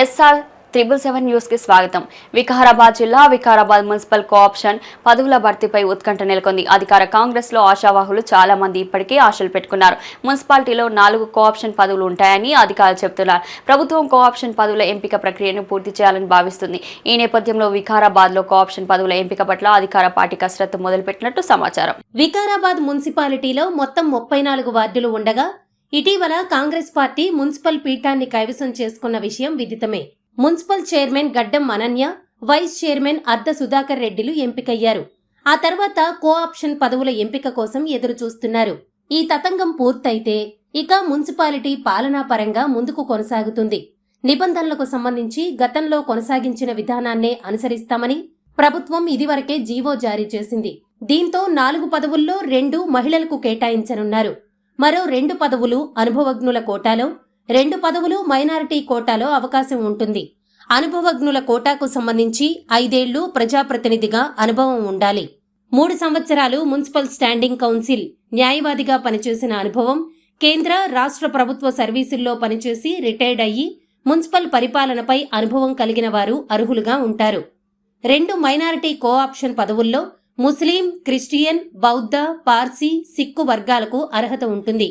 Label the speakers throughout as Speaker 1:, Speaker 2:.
Speaker 1: SR 777 news కి స్వాగతం. వికారాబాద్ జిల్లా వికారాబాద్ మున్సిపల్ కోఆప్షన్ పదవుల భర్తీపై ఉత్కంఠ నెలకొంది. అధికార కాంగ్రెస్ లో ఆశావాహులు చాలా మంది ఇప్పటికే ఆశలు పెట్టుకున్నారు. మున్సిపాలిటీలో 4 కోఆప్షన్ పదవులు ఉంటాయని అధికారులు చెబుతున్నారు. ప్రభుత్వం కోఆప్షన్ పదవుల ఎంపిక ప్రక్రియను పూర్తి చేయాలని భావిస్తుంది. ఈ నేపథ్యంలో వికారాబాద్ లో కోఆప్షన్ పదవుల ఎంపిక పట్ల అధికార పార్టీ కసరత్తు మొదలుపెట్టినట్టు సమాచారం.
Speaker 2: వికారాబాద్ మున్సిపాలిటీలో మొత్తం 34 వార్డులు ఉండగా ఇటీవల కాంగ్రెస్ పార్టీ మున్సిపల్ పీఠాన్ని కైవసం చేసుకున్న విషయం విదితమే. మున్సిపల్ చైర్మన్ గడ్డం అనన్య, వైస్ చైర్మన్ అర్ధ సుధాకర్ రెడ్డిలు ఎంపికయ్యారు. ఆ తర్వాత కోఆప్షన్ పదవుల ఎంపిక కోసం ఎదురు చూస్తున్నారు. ఈ తతంగం పూర్తయితే ఇక మున్సిపాలిటీ పాలనా పరంగా ముందుకు కొనసాగుతుంది. నిబంధనలకు సంబంధించి గతంలో కొనసాగించిన విధానాన్నే అనుసరిస్తామని ప్రభుత్వం ఇదివరకే జీవో జారీ చేసింది. దీంతో 4 పదవుల్లో 2 మహిళలకు కేటాయించనున్నారు. మరో 2 పదవులు అనుభవజ్ఞుల కోటాలో, 2 పదవులు మైనారిటీ కోటాలో అవకాశం ఉంటుంది. అనుభవజ్ఞుల కోటాకు సంబంధించి 5 ఏళ్లు ప్రజాప్రతినిధిగా అనుభవం ఉండాలి. 3 సంవత్సరాలు మున్సిపల్ స్టాండింగ్ కౌన్సిల్ న్యాయవాదిగా పనిచేసిన అనుభవం, కేంద్ర రాష్ట్ర ప్రభుత్వ సర్వీసుల్లో పనిచేసి రిటైర్డ్ అయ్యి మున్సిపల్ పరిపాలనపై అనుభవం కలిగిన వారు అర్హులుగా ఉంటారు. 2 మైనారిటీ కోఆప్షన్ పదవుల్లో ముస్లిం, క్రిస్టియన్, బౌద్ధ, పార్సీ, సిక్కు వర్గాలకు అర్హత ఉంటుంది.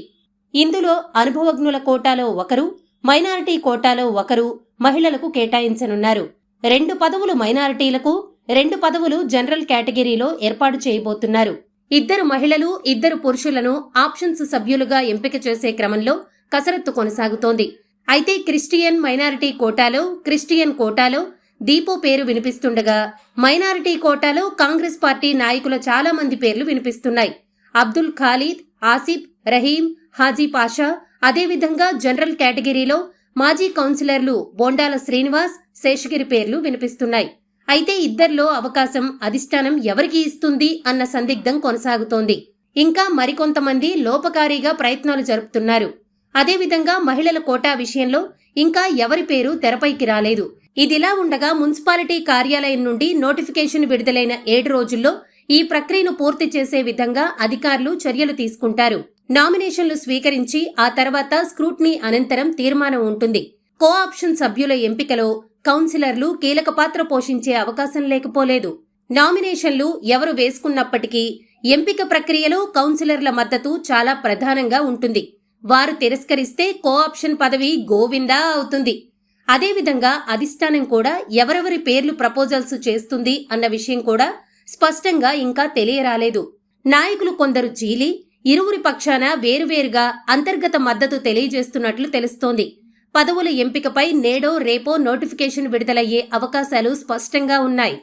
Speaker 2: ఇందులో అనుభవజ్ఞుల కోటాలో ఒకరు, మైనారిటీ కోటాలో ఒకరు మహిళలకు కేటాయించనున్నారు. 2 పదవులు మైనారిటీలకు, 2 పదవులు జనరల్ కేటగిరీలో ఏర్పాటు చేయబోతున్నారు. 2 మహిళలు, 2 పురుషులను ఆప్షన్స్ సభ్యులుగా ఎంపిక చేసే క్రమంలో కసరత్తు కొనసాగుతోంది. అయితే క్రిస్టియన్ మైనారిటీ కోటాలో దీపు పేరు వినిపిస్తుండగా, మైనారిటీ కోటాలో కాంగ్రెస్ పార్టీ నాయకుల చాలా మంది పేర్లు వినిపిస్తున్నాయి. అబ్దుల్ ఖాలీద్, ఆసిఫ్, రహీం, హాజీ పాషా, అదేవిధంగా జనరల్ కేటగిరీలో మాజీ కౌన్సిలర్లు బోండాల శ్రీనివాస్, శేషగిరి పేర్లు వినిపిస్తున్నాయి. అయితే ఇద్దరిలో అవకాశం అధిష్టానం ఎవరికి ఇస్తుంది అన్న సందిగ్ధం కొనసాగుతోంది. ఇంకా మరికొంతమంది లోపకారీగా ప్రయత్నాలు జరుపుతున్నారు. అదేవిధంగా మహిళల కోటా విషయంలో ఇంకా ఎవరి పేరు తెరపైకి రాలేదు. ఇదిలా ఉండగా మున్సిపాలిటీ కార్యాలయం నుండి నోటిఫికేషన్ విడుదలైన 7 రోజుల్లో ఈ ప్రక్రియను పూర్తి చేసే విధంగా అధికారులు చర్యలు తీసుకుంటారు. నామినేషన్లు స్వీకరించి ఆ తర్వాత స్క్రూట్నీ అనంతరం తీర్మానం ఉంటుంది. కోఆప్షన్ సభ్యుల ఎంపికలో కౌన్సిలర్లు కీలక పాత్ర పోషించే అవకాశం లేకపోలేదు. నామినేషన్లు ఎవరు వేసుకున్నప్పటికీ ఎంపిక ప్రక్రియలో కౌన్సిలర్ల మద్దతు చాలా ప్రధానంగా ఉంటుంది. వారు తిరస్కరిస్తే కోఆప్షన్ పదవి గోవిందా అవుతుంది. అదేవిధంగా అధిష్టానం కూడా ఎవరెవరి పేర్లు ప్రపోజల్స్ చేస్తుంది అన్న విషయం కూడా స్పష్టంగా ఇంకా తెలియరాలేదు. నాయకులు కొందరు చీలి ఇరువురి పక్షాన వేరువేరుగా అంతర్గత మద్దతు తెలియజేస్తున్నట్లు తెలుస్తోంది. పదవుల ఎంపికపై నేడో రేపో నోటిఫికేషన్ విడుదలయ్యే అవకాశాలు స్పష్టంగా ఉన్నాయి.